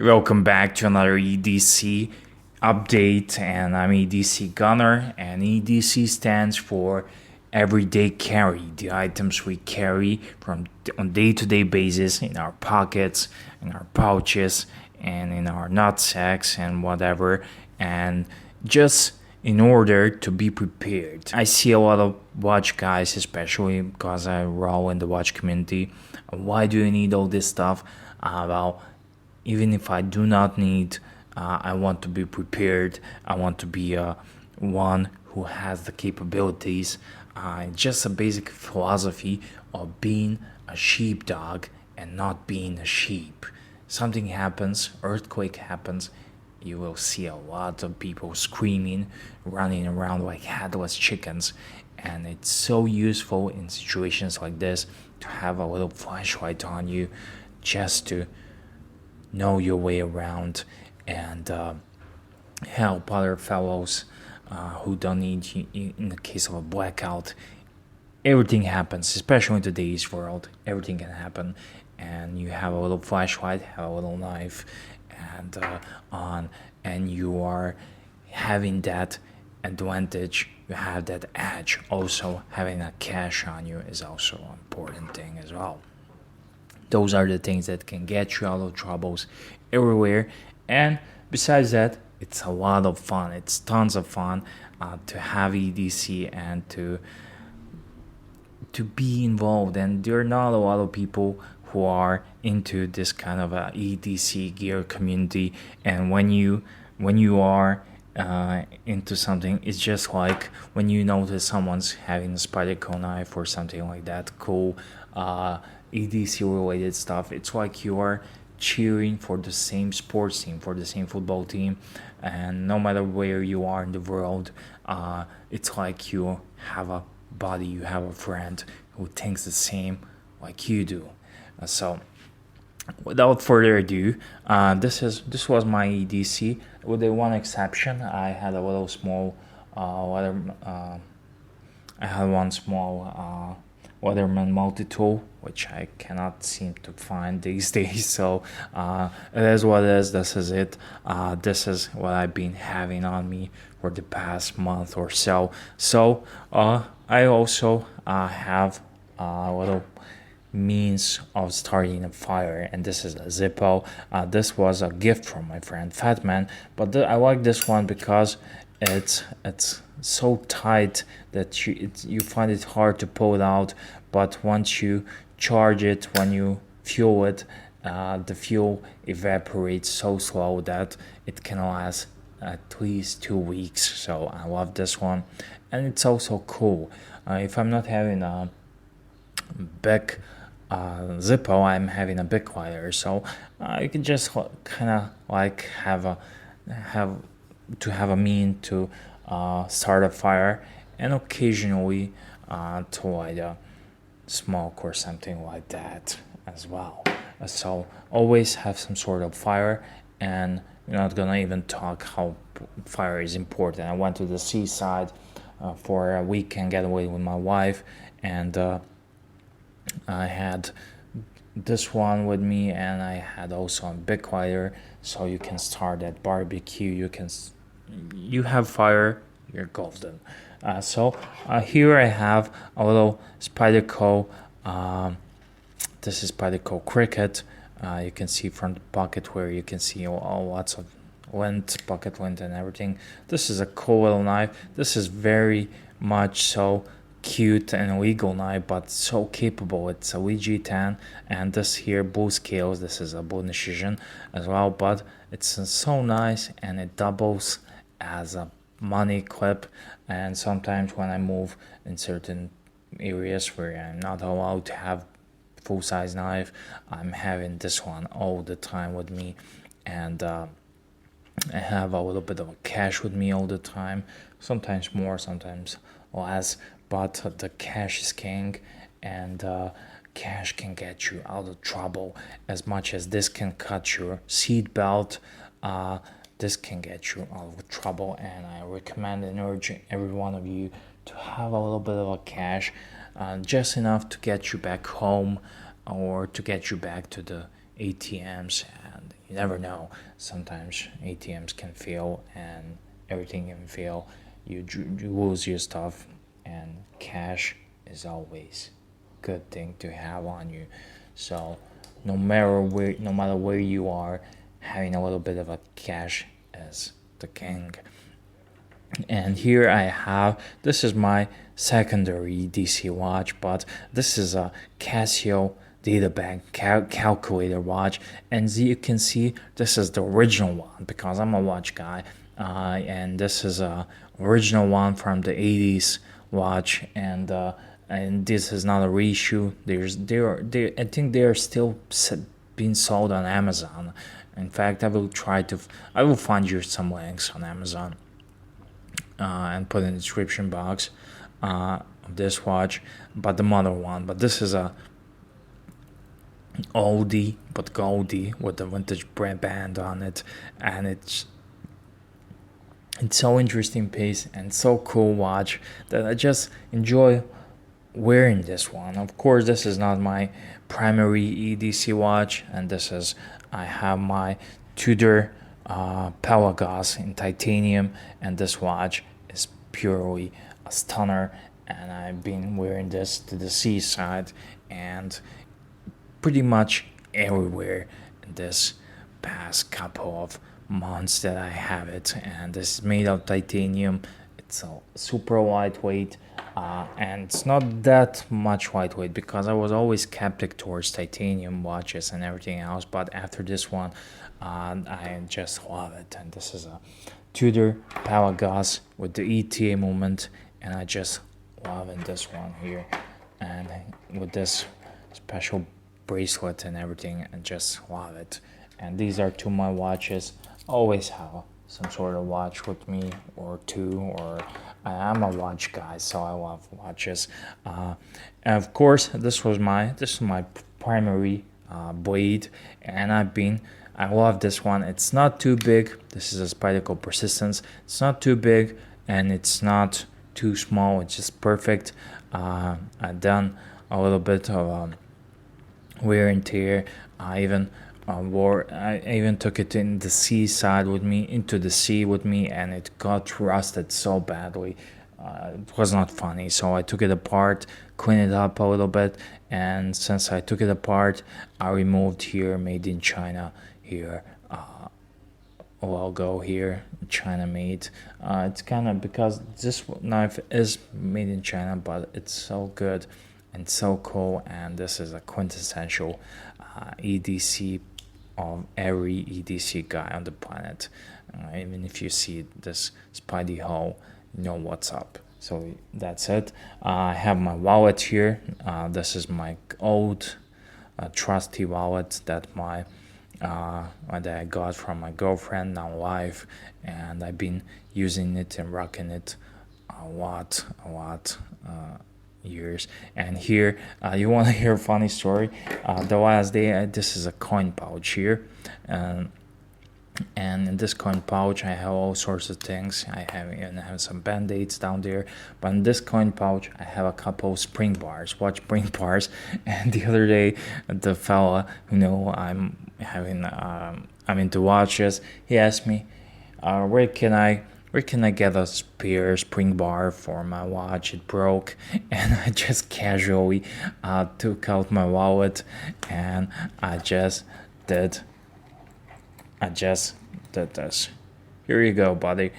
Welcome back to another EDC update, and I'm EDC Gunner, and EDC stands for everyday carry, the items we carry from on day-to-day basis in our pockets, in our pouches, and in our nutsacks and whatever, and just in order to be prepared. I see a lot of watch guys, especially because I roll in the watch community. Why do you need all this stuff? Well, even if I do not need, I want to be prepared. I want to be one who has the capabilities. Just a basic philosophy of being a sheepdog and not being a sheep. Something happens, earthquake happens, you will see a lot of people screaming, running around like headless chickens. And it's so useful in situations like this to have a little flashlight on you just to know your way around and help other fellows who don't need you in the case of a blackout. Everything happens, especially in today's world. Everything can happen, and you have a little flashlight, have a little knife, and you are having that advantage. You have that edge. Also, having a cash on you is also an important thing as well. Those are the things that can get you out of troubles everywhere. And besides that, it's a lot of fun. It's tons of fun to have EDC and to be involved. And there are not a lot of people who are into this kind of a EDC gear community. And when you are into something, it's just like when you notice someone's having a Spyderco knife or something like that, cool EDC related stuff. It's like you are cheering for the same sports team, for the same football team, and no matter where you are in the world, it's like you have a buddy, you have a friend who thinks the same like you do. So without further ado, this was my EDC with the one exception. I had a little small I had one small Weatherman multi-tool, which I cannot seem to find these days. So it is what it is. This is it. This is what I've been having on me for the past month or so. So I also have a little means of starting a fire, and this is a Zippo. This was a gift from my friend Fatman, but I like this one because it's so tight that you find it hard to pull it out, but once you charge it, when you fuel it, the fuel evaporates so slow that it can last at least 2 weeks. So I love this one, and it's also cool. If I'm not having a big Zippo, I'm having a big lighter, so you can just kind of like have a mean to start a fire, and occasionally to light a smoke or something like that as well. So always have some sort of fire, and we're not gonna even talk how fire is important. I went to the seaside for a weekend getaway with my wife, and I had this one with me, and I had also a big lighter, so you can start that barbecue. You have fire, you're golden. So here I have a little Spyderco. This is Spyderco Cricket. You can see from the pocket where you can see lots of lint, pocket lint, and everything. This is a cool little knife. This is very much so cute and legal knife, but so capable. It's a VG10, and this here blue scales, this is a blue Precision as well, but it's so nice, and it doubles as a money clip. And sometimes when I move in certain areas where I'm not allowed to have full-size knife, I'm having this one all the time with me, and I have a little bit of a cash with me all the time, sometimes more, sometimes less, but the cash is king, and cash can get you out of trouble as much as this can cut your seat belt. This can get you out of trouble, and I recommend and urge every one of you to have a little bit of a cash, just enough to get you back home or to get you back to the ATMs, and you never know. Sometimes ATMs can fail and everything can fail. You lose your stuff, and cash is always good thing to have on you. So no matter where you are, having a little bit of a cash is the king. And here I have, this is my secondary EDC watch, but this is a Casio data bank calculator watch, and as you can see, this is the original one because I'm a watch guy, and this is a original one from the 80s watch, and this is not a reissue. I think they are still being sold on Amazon. In fact, I will find you some links on Amazon, and put in the description box of this watch, but the model one. But this is a oldie but goldie with the vintage band on it, and it's so interesting piece and so cool watch that I just enjoy wearing this one. Of course, this is not my primary EDC watch, and I have my Tudor Pelagos in titanium, and this watch is purely a stunner, and I've been wearing this to the seaside and pretty much everywhere in this past couple of months that I have it. And this is made of titanium. It's a super lightweight, and it's not that much lightweight because I was always skeptic towards titanium watches and everything else, but after this one, I just love it. And this is a Tudor Pelagos with the ETA movement, and I just love this one here, and with this special bracelet and everything, and just love it. And these are two of my watches. I always have some sort of watch with me, or two, or I'm a watch guy, so I love watches. And of course, this is my primary blade, and I love this one. It's not too big. This is a Spyderco Persistence. It's not too big, and it's not too small. It's just perfect. I've done a little bit of wear and tear. I even took it in the seaside with me, into the sea with me, and it got rusted so badly. It was not funny, so I took it apart, cleaned it up a little bit, and since I took it apart, I removed here, made in China here, logo here, China made. It's kind of, because this knife is made in China, but it's so good and so cool, and this is a quintessential EDC of every EDC guy on the planet. Even if you see this Spidey hole, you know what's up. So that's it. I have my wallet here. This is my old trusty wallet that that I got from my girlfriend, now wife, and I've been using it and rocking it a lot years. And here, you want to hear a funny story? The last day, this is a coin pouch here, and in this coin pouch I have all sorts of things. I have some band-aids down there, but in this coin pouch I have a couple spring bars, watch spring bars. And the other day, the fella I'm into watches, he asked me, where can I get a spare spring bar for my watch? It broke. And I just casually took out my wallet, and I just did this. Here you go, buddy.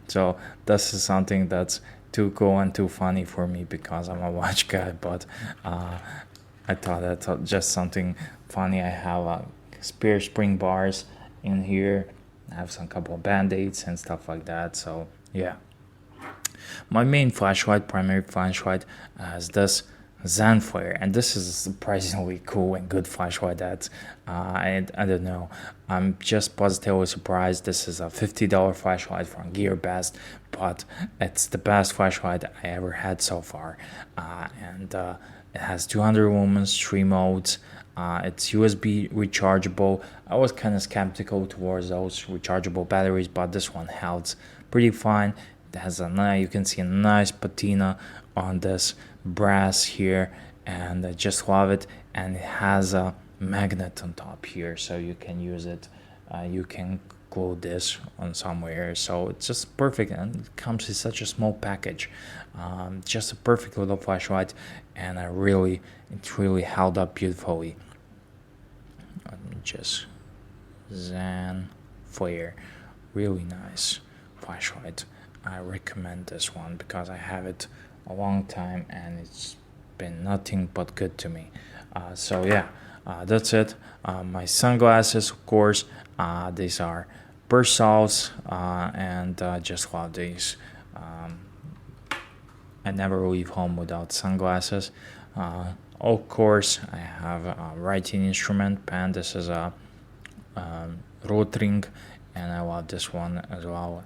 So this is something that's too cool and too funny for me because I'm a watch guy, but I thought that's just something funny. I have spare spring bars in here. I have some couple of band-aids and stuff like that. So yeah, my main primary flashlight, is this Zen Flare, and this is a surprisingly cool and good flashlight that I don't know, I'm just positively surprised. This is a $50 flashlight from GearBest, but it's the best flashlight I ever had so far, and it has 200 lumens, 3 modes. It's USB rechargeable. I was kind of skeptical towards those rechargeable batteries, but this one held pretty fine. It has you can see a nice patina on this brass here, and I just love it. And it has a magnet on top here, so you can use it. You can glue this on somewhere, so it's just perfect, and it comes in such a small package. Just a perfect little flashlight, and it really held up beautifully. Just Zen Flare, really nice flashlight. I recommend this one because I have it a long time and it's been nothing but good to me. So yeah, that's it. My sunglasses, of course, these are Persals, and just love these. I never leave home without sunglasses. Of course, I have a writing instrument pen. This is a Rotring, and I love this one as well.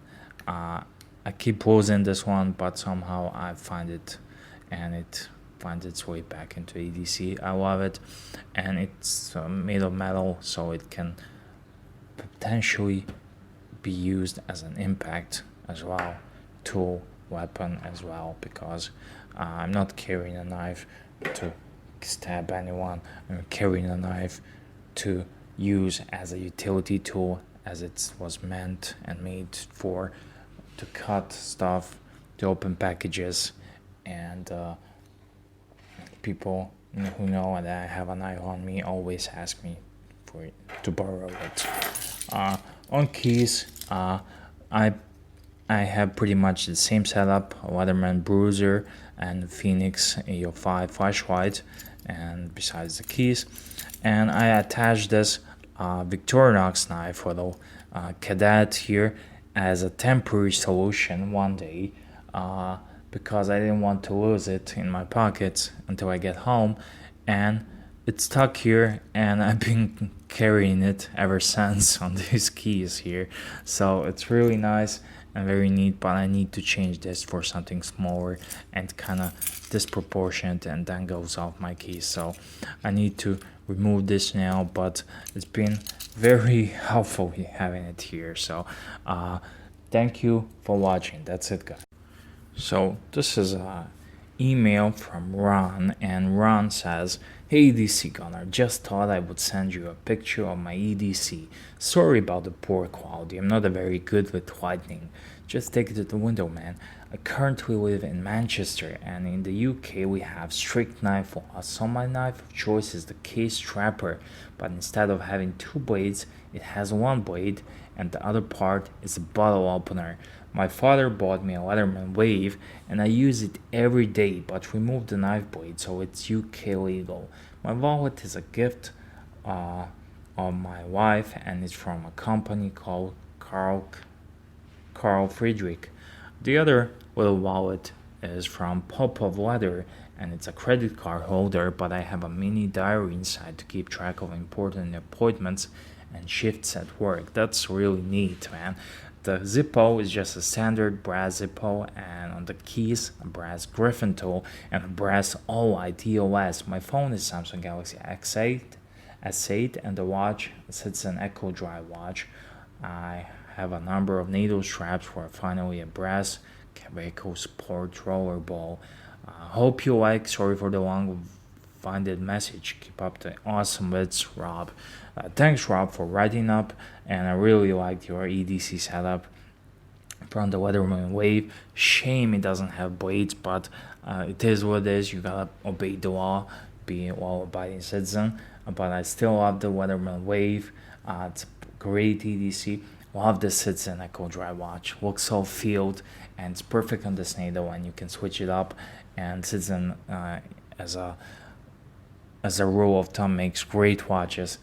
I keep losing this one, but somehow I find it, and it finds its way back into EDC. I love it, and it's made of metal, so it can potentially be used as an impact as well, tool, weapon as well, because I'm not carrying a knife to stab anyone. I'm carrying a knife to use as a utility tool, as it was meant and made for, to cut stuff, to open packages, and people who know that I have a knife on me always ask me to borrow it. On keys, I have pretty much the same setup: a Leatherman Bruiser and Phoenix AO5 flashlight, and besides the keys, and I attached this Victorinox knife, little Cadet here, as a temporary solution one day, because I didn't want to lose it in my pockets until I get home, and it's stuck here, and I've been carrying it ever since on these keys here. So it's really nice and very neat, but I need to change this for something smaller and kind of disproportionate, and then goes off my keys. So I need to remove this now, but it's been very helpful having it here. So thank you for watching. That's it, guys. So this is a email from Ron, and Ron says, "Hey EDC Gunner, just thought I would send you a picture of my EDC. Sorry about the poor quality, I'm not very good with lighting. Just take it to the window, man. I currently live in Manchester, and in the UK we have strict knife laws, so my knife of choice is the case trapper, but instead of having two blades, it has one blade, and the other part is a bottle opener. My father bought me a Leatherman Wave, and I use it every day, but removed the knife blade, so it's UK legal. My wallet is a gift of my wife, and it's from a company called Carl Friedrich. The other little wallet is from Pop of Leather, and it's a credit card holder, but I have a mini diary inside to keep track of important appointments and shifts at work. That's really neat, man. The Zippo is just a standard brass Zippo, and on the keys, a brass Griffin tool and a brass all-white EOS. My phone is Samsung Galaxy S8, and the watch sits an Echo Drive watch. I have a number of needle straps for finally a brass Quebeco Sport roller ball. Hope you like. Sorry for the long-winded message. Keep up the awesome bits, Rob. Thanks, Rob, for writing up, and I really liked your EDC setup from the Leatherman Wave. Shame it doesn't have blades, but it is what it is. You gotta obey the law, be a law-abiding citizen. But I still love the Leatherman Wave. It's a great EDC. Love the Citizen Echo Drive watch. Looks so field, and it's perfect on this needle, and you can switch it up. And Citizen, as a rule of thumb, makes great watches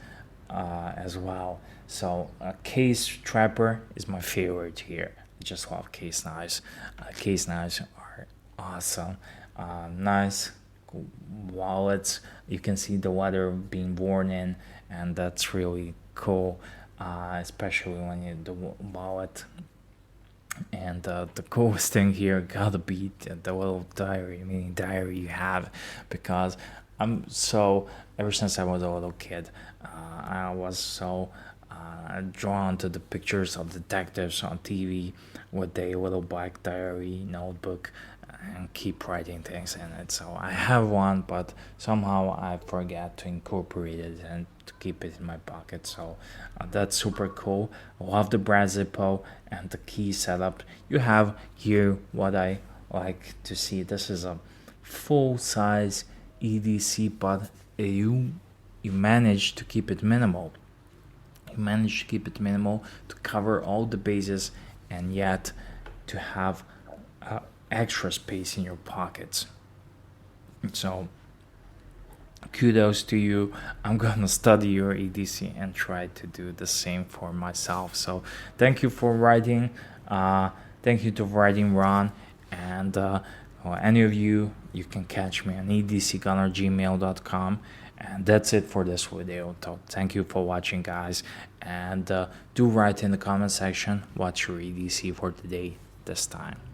as well. So case trapper is my favorite here. I just love case knives. Case knives are awesome. Nice wallets. You can see the leather being worn in, and that's really cool. Especially when you do the wallet. And the coolest thing here gotta be the little mini diary you have, because ever since I was a little kid, I was so drawn to the pictures of detectives on TV with their little black diary notebook, and keep writing things in it. So I have one, but somehow I forget to incorporate it and to keep it in my pocket. So that's super cool. I love the brass Zippo and the key setup. You have here what I like to see. This is a full size EDC, but you manage to keep it minimal. You manage to keep it minimal to cover all the bases and yet to have extra space in your pockets. So kudos to you. I'm gonna study your EDC and try to do the same for myself. So thank you for writing. Thank you to writing Ron, and any of you can catch me on edcgunner@gmail.com. And that's it for this video. So thank you for watching, guys, and do write in the comment section what's your EDC for today this time.